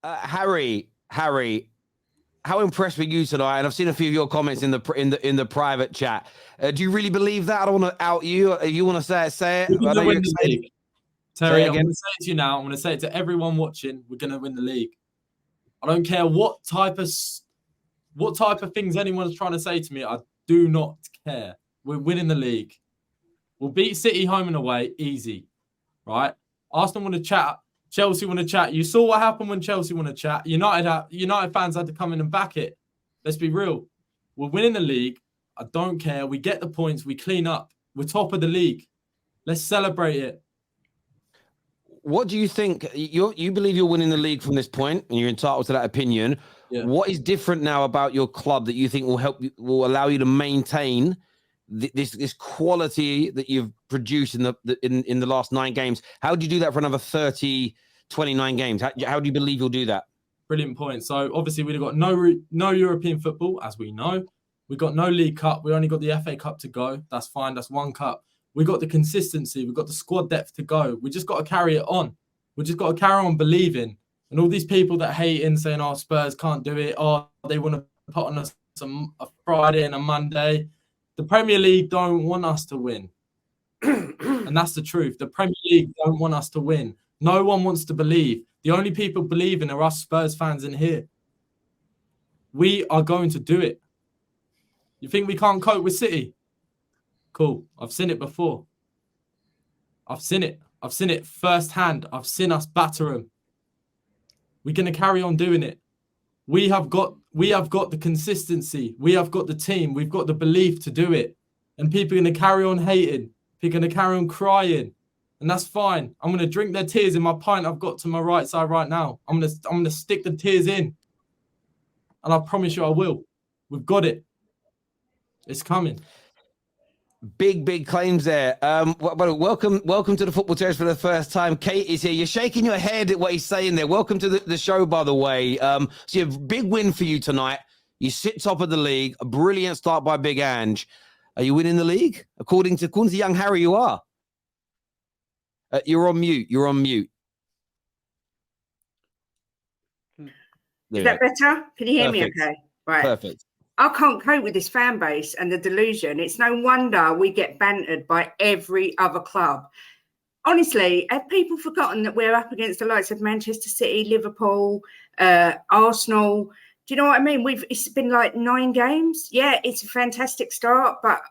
Harry, how impressed were you tonight? And I've seen a few of your comments in the private chat. Do you really believe that? I don't want to out you. If you want to say it. We're I know going to you're win the excited. league. Terry, I'm going to say it to you now. I'm going to say it to everyone watching. We're going to win the league. I don't care what type of things anyone's trying to say to me. I do not care. We're winning the league. We'll beat City home and away, easy, right? Arsenal want to chat. Chelsea want to chat. You saw what happened when Chelsea want to chat. United fans had to come in and back it. Let's be real. We're winning the league. I don't care. We get the points. We clean up. We're top of the league. Let's celebrate it. What do you think? You believe you're winning the league from this point, and you're entitled to that opinion. Yeah. What is different now about your club that you think will allow you to maintain this quality that you've produced in the last 9 games? How do you do that for another 29 games? How do you believe you'll do that? Brilliant point. So obviously we've got no European football, as we know. We've got no League Cup. We only got the FA Cup to go. That's fine. That's 1 cup. We've got the consistency. We've got the squad depth to go. We just got to carry it on. We just got to carry on believing. And all these people that hate in saying, "Oh, Spurs can't do it. Oh, they want to put on us a Friday and a Monday." The Premier League don't want us to win. And that's the truth. The Premier League don't want us to win. No one wants to believe. The only people believing are us Spurs fans in here. We are going to do it. You think we can't cope with City? Cool. I've seen it before. I've seen it firsthand. I've seen us batter them. We're going to carry on doing it. We have got the consistency. We have got the team. We've got the belief to do it. And people are going to carry on hating. People are going to carry on crying. And that's fine. I'm going to drink their tears in my pint I've got to my right side right now. I'm going to stick the tears in. And I promise you I will. We've got it. It's coming. Big claims there. Welcome to the Football Terrace for the first time. Kate is here. You're shaking your head at what he's saying there. Welcome to the show, by the way. So you have a big win for you tonight. You sit top of the league. A brilliant start by Big Ange. Are you winning the league? According to young Harry, you are. You're on mute. Is that better? Can you hear me okay? Right. Perfect. I can't cope with this fan base and the delusion. It's no wonder we get bantered by every other club. Honestly, have people forgotten that we're up against the likes of Manchester City, Liverpool, Arsenal? Do you know what I mean? It's been like 9 games. Yeah, it's a fantastic start, but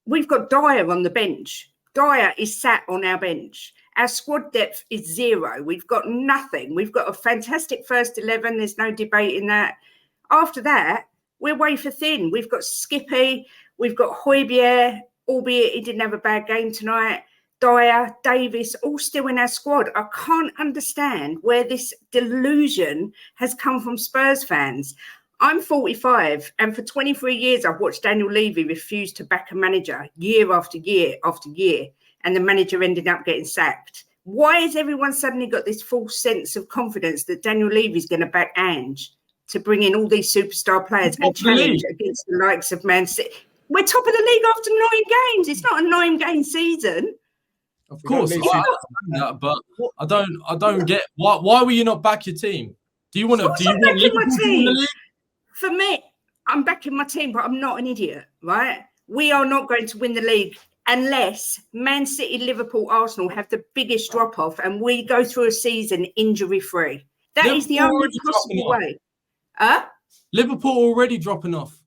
we've got Dyer on the bench. Dyer is sat on our bench. Our squad depth is 0. We've got nothing. We've got a fantastic first 11. There's no debating that. After that, we're wafer thin. We've got Skippy. We've got Højbjerg, albeit he didn't have a bad game tonight. Dyer, Davis, all still in our squad. I can't understand where this delusion has come from Spurs fans. I'm 45, and for 23 years, I've watched Daniel Levy refuse to back a manager year after year after year, and the manager ended up getting sacked. Why has everyone suddenly got this false sense of confidence that Daniel Levy's going to back Ange to bring in all these superstar players and challenge against the likes of Man City? We're top of the league after 9 games. It's not a 9-game season. Of course, but I don't get why will you not back your team? Do you want to? Do you want Liverpool to win the league? For me, I'm backing my team, but I'm not an idiot, right? We are not going to win the league unless Man City, Liverpool, Arsenal have the biggest drop-off and we go through a season injury-free. That is the only possible way. Liverpool already dropping off.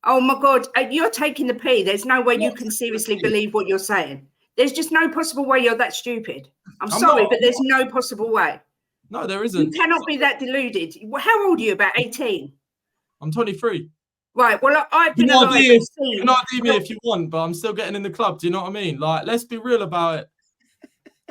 Oh, my God. You're taking the pee. There's no way you can seriously believe what you're saying. There's just no possible way you're that stupid. I'm sorry, but there's no possible way. No, there isn't. You cannot be that deluded. How old are you? About 18? I'm 23. Right. Well, I've been alive. You can ID me if you want, but I'm still getting in the club. Do you know what I mean? Like, let's be real about it.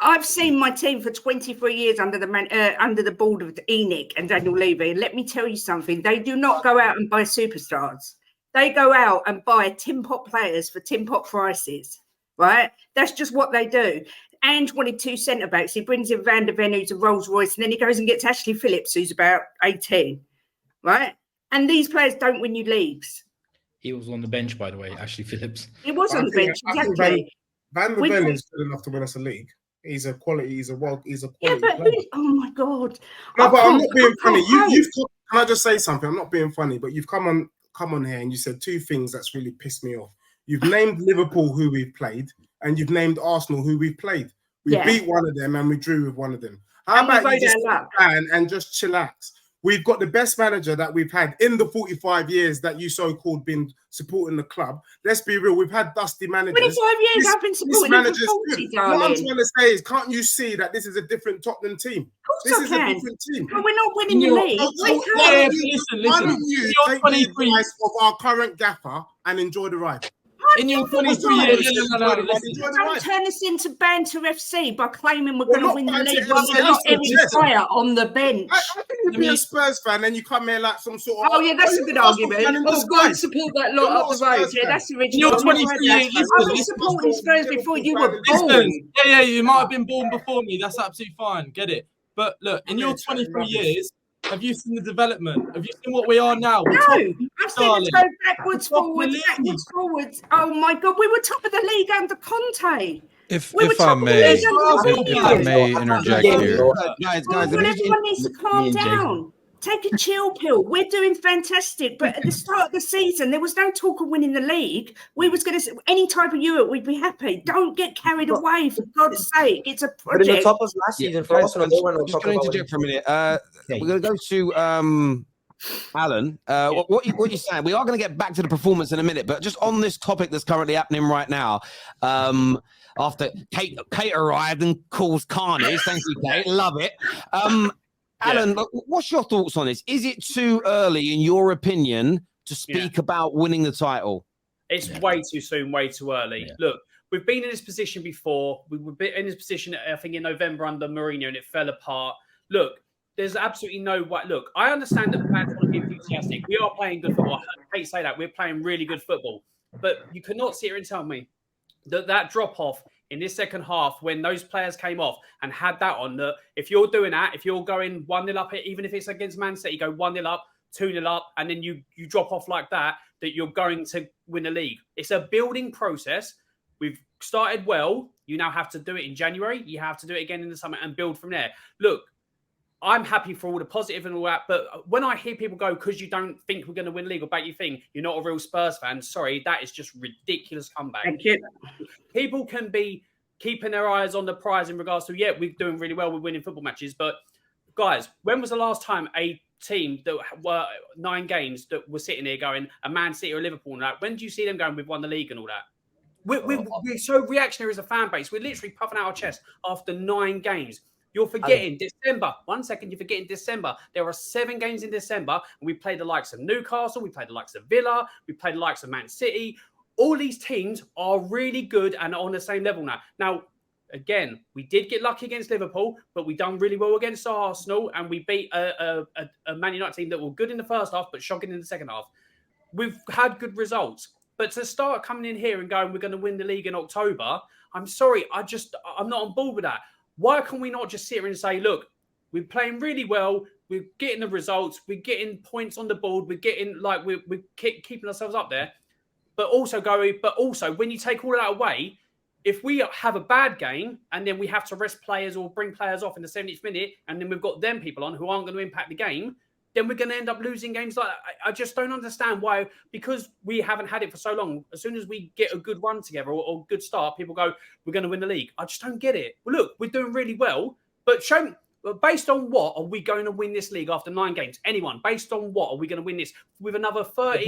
I've seen my team for 23 years under the board of Enoch and Daniel Levy. And let me tell you something. They do not go out and buy superstars. They go out and buy tin pot players for tin pot prices, right? That's just what they do. Ange wanted 2 centre-backs. He brings in Van der Ven, who's a Rolls-Royce, and then he goes and gets Ashley Phillips, who's about 18, right? And these players don't win you leagues. He was on the bench, by the way, Ashley Phillips. He was on the bench, exactly. Van der Ven is good enough to win us a league. He's a quality. He's a quality. Yeah, but player. oh my God! No, but I'm not being funny. Can I just say something? I'm not being funny, but you've come on here and you said two things that's really pissed me off. You've named Liverpool who we've played, and you've named Arsenal who we've played. We beat one of them and we drew with one of them. How about you just and just chillax? We've got the best manager that we've had in the 45 years that you so-called been supporting the club. Let's be real. We've had dusty managers. 25 years I've been supporting him for 40, darling. What I'm trying to say is, can't you see that this is a different Tottenham team? This is a different team. But we're not winning the league. Listen. Why don't you take the advice of our current gaffer and enjoy the ride? In your 23 years, don't turn us into Banter FC by claiming we're going to win the league when we lost every player on the bench. I think you'd be a Spurs fan and you come here like some sort of... Oh, yeah, that's a good argument. I'll go and support that lot up the road. Yeah, that's the original. You're 23 years. I was supporting Spurs before you were born. Yeah, you might have been born before me. That's absolutely fine. Get it. But look, in your 23 years, have you seen the development? Have you seen what we are now? No, I've seen us go backwards, forwards. Oh my God, we were top of the league under Conte. If I may interject here, guys, everyone needs to calm down. Take a chill pill. We're doing fantastic, but at the start of the season, there was no talk of winning the league. We was going to any type of Europe, we'd be happy. Don't get carried away, for God's sake. It's a project. But in the top of last season, for Arsenal, I'm just going to interject for a minute. We're going to go to Alan. What you're saying? We are going to get back to the performance in a minute, but just on this topic that's currently happening right now. After Kate arrived and caused carnage. Thank you, Kate. Love it. Alan, what's your thoughts on this? Is it too early, in your opinion, to speak about winning the title? It's way too soon, way too early. Yeah. Look, we've been in this position before. We were in this position, I think, in November under Mourinho, and it fell apart. Look, there's absolutely no way. Look, I understand that fans want to be enthusiastic. We are playing good football. I hate to say that. We're playing really good football. But you cannot sit here and tell me that drop-off in this second half, when those players came off and had that on, that if you're doing that, if you're going 1-0 up, even if it's against Man City, you go 1-0 up, 2-0 up, and then you drop off like that you're going to win the league. It's a building process. We've started well. You now have to do it in January. You have to do it again in the summer and build from there. Look, I'm happy for all the positive and all that, but when I hear people go, because you don't think we're going to win the league or back your thing, you're not a real Spurs fan. Sorry, that is just ridiculous comeback. Thank you. People can be keeping their eyes on the prize in regards to, we're doing really well, we're winning football matches, but guys, when was the last time a team that were 9 games that were sitting here going, a Man City or Liverpool and that, when do you see them going, we've won the league and all that? We're so reactionary as a fan base. We're literally puffing out our chest after 9 games. You're forgetting December. 1 second, you're forgetting December. There are 7 games in December, and we played the likes of Newcastle, we played the likes of Villa, we played the likes of Man City. All these teams are really good and on the same level now. Now, again, we did get lucky against Liverpool, but we done really well against Arsenal, and we beat a Man United team that were good in the first half, but shocking in the second half. We've had good results. But to start coming in here and going, we're going to win the league in October, I'm sorry, I'm not on board with that. Why can we not just sit here and say, look, we're playing really well, we're getting the results, we're getting points on the board, we're getting we're keeping ourselves up there, but also when you take all of that away, if we have a bad game and then we have to rest players or bring players off in the 70th minute, and then we've got them people on who aren't going to impact the game, then we're going to end up losing games like that. I just don't understand why, because we haven't had it for so long. As soon as we get a good run together or a good start, people go, we're going to win the league. I just don't get it. Well, look, we're doing really well, but based on what are we going to win this league after 9 games? Anyone, based on what are we going to win this with another 29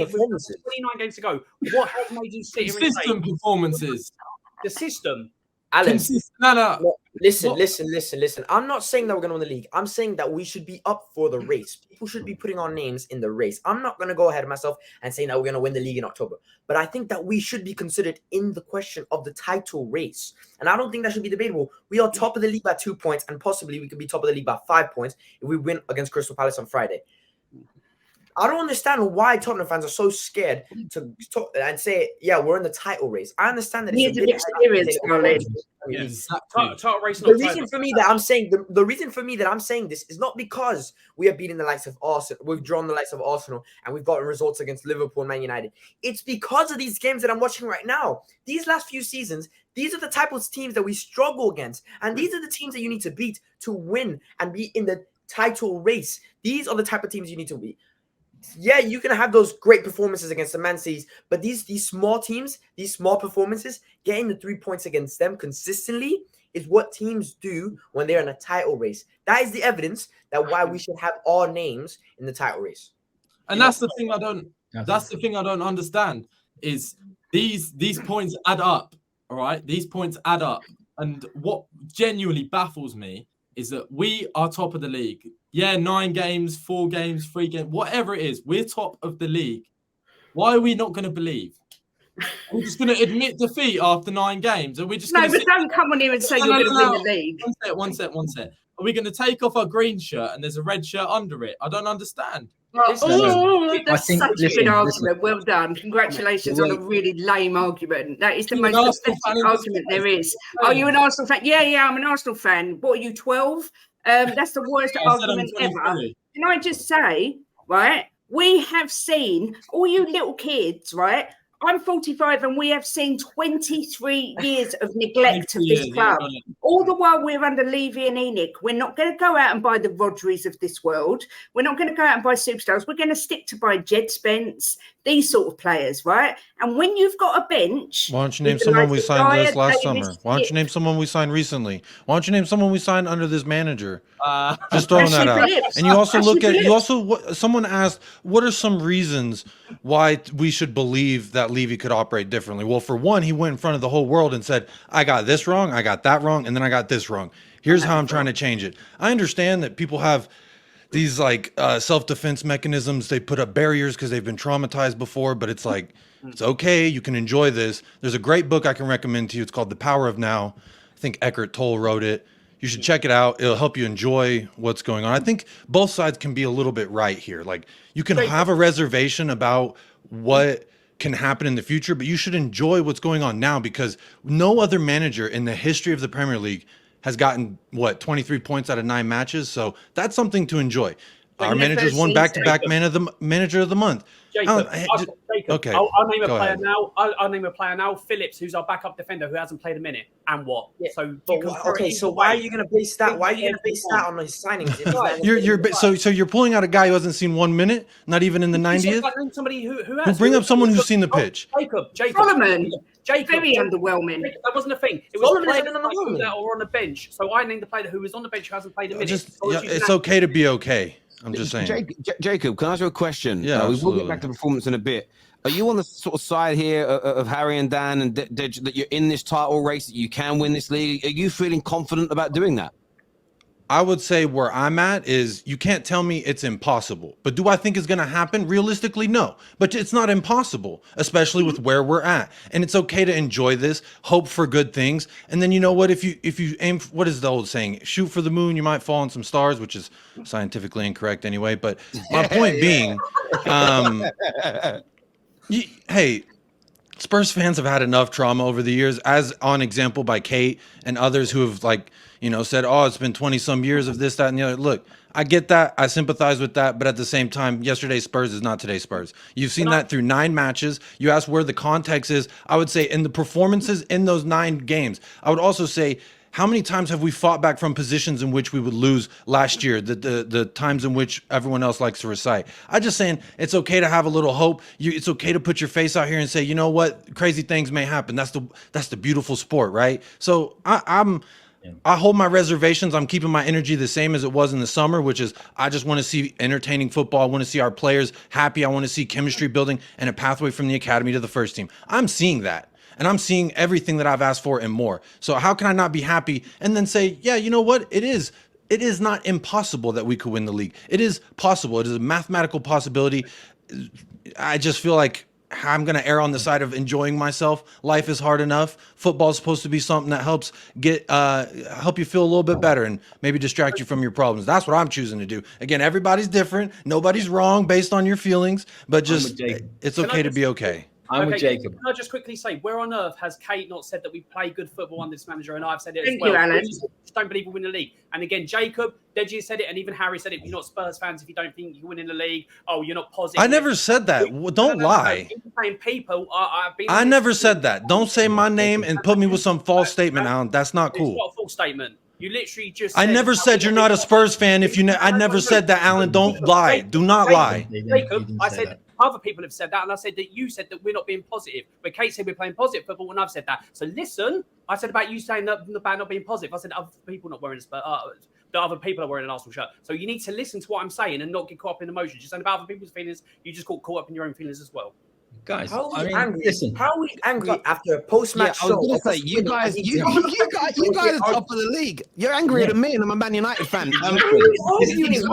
games to go? What has made you sit here and say performances? The system. Alan, no. Listen. I'm not saying that we're going to win the league. I'm saying that we should be up for the race. People should be putting our names in the race. I'm not going to go ahead of myself and say that we're going to win the league in October. But I think that we should be considered in the question of the title race. And I don't think that should be debatable. We are top of the league by 2 points, and possibly we could be top of the league by 5 points if we win against Crystal Palace on Friday. I don't understand why Tottenham fans are so scared to talk and say, yeah, we're in the title race. I understand that Years of experience, darling. Title race. The reason for me that I'm saying the reason for me that I'm saying this is not because we have beaten the likes of Arsenal, we've drawn the likes of Arsenal, and we've gotten results against Liverpool and Man United. It's because of these games that I'm watching right now. These last few seasons, these are the type of teams that we struggle against, and these are the teams that you need to beat to win and be in the title race. These are the type of teams you need to beat. Yeah, you can have those great performances against the Man Cities, but these small teams, these small performances, getting the 3 points against them consistently is what teams do when they're in a title race. That is the evidence that why we should have our names in the title race. And that's the thing I don't. That's the thing I don't understand is these points add up. All right, these points add up, and what genuinely baffles me is that we are top of the league. Yeah, 9 games, 4 games, 3 games, whatever it is, we're top of the league. Why are we not going to believe? We're just going to admit defeat after 9 games, and we're just but don't come on here and say you're going to win the league. One sec. Are we going to take off our green shirt and there's a red shirt under it? I don't understand. That's such a good argument. Well done. Congratulations on a really lame argument. That is the most pathetic argument there is. Are you an Arsenal fan? Yeah, I'm an Arsenal fan. What are you, 12? That's the worst argument ever. Can I just say, right, we have seen all you little kids, right? I'm 45 and we have seen 23 years of neglect of this club. All the while we're under Levy and Enoch. We're not going to go out and buy the Rodris of this world. We're not going to go out and buy superstars. We're going to stick to buy Jed Spence, these sort of players, right? And when you've got a bench... Why don't you name someone we signed this last summer? Why don't you name someone we signed recently? Why don't you name someone we signed under this manager? Just throwing that out. And you also look at... Someone asked, what are some reasons why we should believe that Levy could operate differently? Well, for one, he went in front of the whole world and said, I got this wrong, I got that wrong, and then I got this wrong. Here's how I'm trying to change it. I understand that people have these like self-defense mechanisms. They put up barriers because they've been traumatized before, but it's like, it's okay. You can enjoy this. There's a great book I can recommend to you. It's called The Power of Now. I think Eckhart Tolle wrote it. You should check it out. It'll help you enjoy what's going on. I think both sides can be a little bit right here. Like you can have a reservation about what can happen in the future, but you should enjoy what's going on now because no other manager in the history of the Premier League has gotten 23 points out of 9 matches. So that's something to enjoy. Our managers won back-to-back manager of the month. Jacob, okay. I'll name a player now. I'll name a player now. Phillips, who's our backup defender, who hasn't played a minute. And what? Yeah. So why are you going to base that? Why are you going to base that on his signings? So you're pulling out a guy who hasn't seen 1 minute, not even in the 90th. Somebody who has. Bring up someone who's seen the pitch. Jacob. Solomon. Very underwhelming. That wasn't a thing. It was a player that or on the bench. So I named the player who was on the bench who hasn't played a minute. It's okay to be okay. I'm just saying. Jacob, can I ask you a question? Yeah, we will get back to performance in a bit. Are you on the sort of side here of Harry and Dan and that you're in this title race, that you can win this league? Are you feeling confident about doing that? I would say where I'm at is you can't tell me it's impossible. But do I think it's going to happen? Realistically, no. But it's not impossible, especially with where we're at. And it's okay to enjoy this, hope for good things. And then you know what? If you aim, what is the old saying? Shoot for the moon, you might fall on some stars, which is scientifically incorrect anyway. But my point being, hey, Spurs fans have had enough trauma over the years, as on example by Kate and others who have said, oh, it's been 20 some years of this, that, and the other. Look, I get that. I sympathize with that. But at the same time, yesterday's Spurs is not today's Spurs. You've seen that through 9 matches. You asked where the context is. I would say in the performances in those 9 games. I would also say, how many times have we fought back from positions in which we would lose last year, the times in which everyone else likes to recite? I'm just saying it's okay to have a little hope. It's okay to put your face out here and say, you know what, crazy things may happen. That's the beautiful sport, right? So I hold my reservations. I'm keeping my energy the same as it was in the summer, which is I just want to see entertaining football. I want to see our players happy. I want to see chemistry building and a pathway from the academy to the first team. I'm seeing that. And I'm seeing everything that I've asked for and more. So how can I not be happy and then say, yeah, you know what? It is not impossible that we could win the league. It is possible. It is a mathematical possibility. I just feel like I'm going to err on the side of enjoying myself. Life is hard enough. Football is supposed to be something that helps help you feel a little bit better and maybe distract you from your problems. That's what I'm choosing to do. Again, everybody's different. Nobody's wrong based on your feelings, but just it's okay to be okay. I'm with Jacob. Can I just quickly say, where on earth has Kate not said that we play good football under this manager? And I've said it as well. You, Alan. I just don't believe we'll win the league. And again, Jacob, Deji said it, and even Harry said it. You're not Spurs fans if you don't think you win in the league. Oh, you're not positive. I never said that. Don't lie. People I never said that. Don't say my name and put me with some false statement, Alan. That's not cool. It's not a false statement. You literally just. I never said you're not a Spurs fan. If you, I never said that, Alan. Don't lie. Do not lie. Jacob, I said. Other people have said that, and I said that you said that we're not being positive. But Kate said we're playing positive football, and I've said that. So listen, I said about you saying that about not being positive. I said other people not wearing the other people are wearing an Arsenal shirt. So you need to listen to what I'm saying and not get caught up in emotions. Just saying about other people's feelings, you just got caught up in your own feelings as well. Guys, how are we angry? Listen, how are we angry after a post-match show? I was going to say, you guys are top of the league. You're angrier than me, and I'm a Man United fan. It's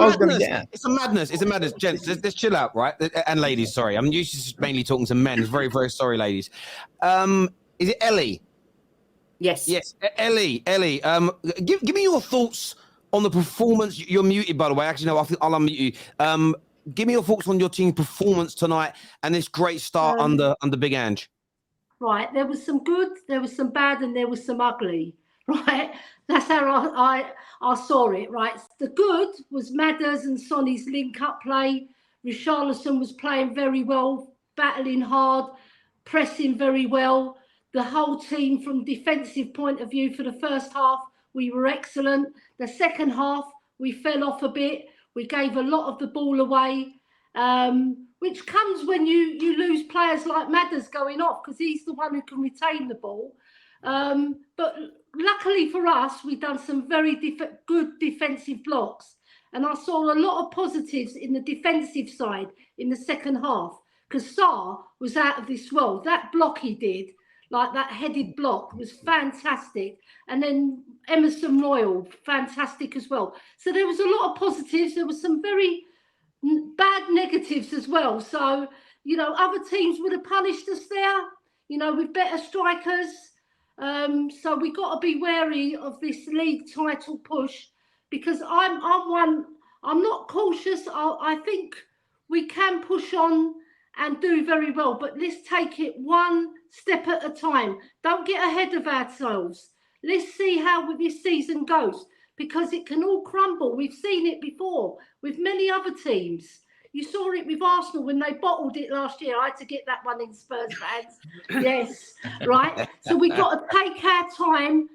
a madness. It's a madness. Gents, let's chill out, right? And ladies, sorry. I'm used to mainly talking to men. Very, very sorry, ladies. Is it Ellie? Yes. Yes, Ellie. Give me your thoughts on the performance. You're muted, by the way. Actually, no, I'll unmute you. Give me your thoughts on your team performance tonight and this great start under Big Ange. Right, there was some good, there was some bad, and there was some ugly. Right, that's how I saw it. Right, the good was Madders and Sonny's link-up play. Richarlison was playing very well, battling hard, pressing very well. The whole team, from defensive point of view, for the first half, we were excellent. The second half, we fell off a bit. We gave a lot of the ball away, which comes when you lose players like Madders going off, because he's the one who can retain the ball. But luckily for us, we've done some very good defensive blocks. And I saw a lot of positives in the defensive side in the second half, because Sarr was out of this world. That block he did, like that headed block, was fantastic. And then Emerson Royal, fantastic as well. So there was a lot of positives. There was some very bad negatives as well. So, you know, other teams would have punished us there, you know, with better strikers. So we got to be wary of this league title push, because I'm not cautious. I think we can push on and do very well, but let's take it one step at a time. Don't get ahead of ourselves. Let's see how this season goes, because it can all crumble. We've seen it before with many other teams. You saw it with Arsenal when they bottled it last year. I had to get that one in, Spurs fans. Yes, right. So we've got to take our time,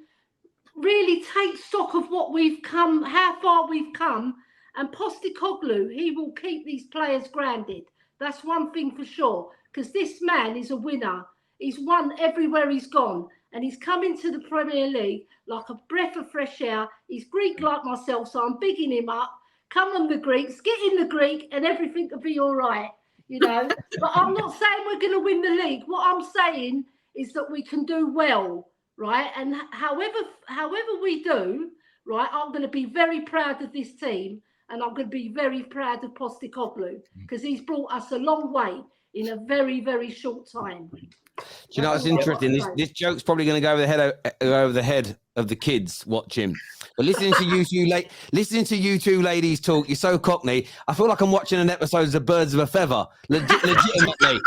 really take stock of what we've come, how far we've come. And Postecoglou, he will keep these players grounded. That's one thing for sure, because this man is a winner. He's won everywhere he's gone, and he's come into the Premier League like a breath of fresh air. He's Greek like myself, so I'm bigging him up. Come on, the Greeks, get in the Greek, and everything will be all right, you know. But I'm not saying we're going to win the league. What I'm saying is that we can do well, right? And however we do, right, I'm going to be very proud of this team, and I'm going to be very proud of Postecoglou, because he's brought us a long way in a very, very short time. Do you know what's interesting? This joke's probably going to go over the head of the kids watching. But listening to you two ladies talk, you're so cockney. I feel like I'm watching an episode of Birds of a Feather. Legitimately.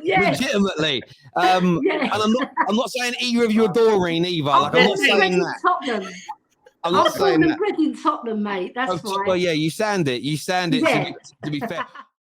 Yes. Legitimately. And I'm not saying either of you are Doreen either. Like, I'm not saying that. Tottenham. I'm not saying that. I'm in Tottenham, mate. That's right. Well, yeah, you sound it. Yeah. To be fair.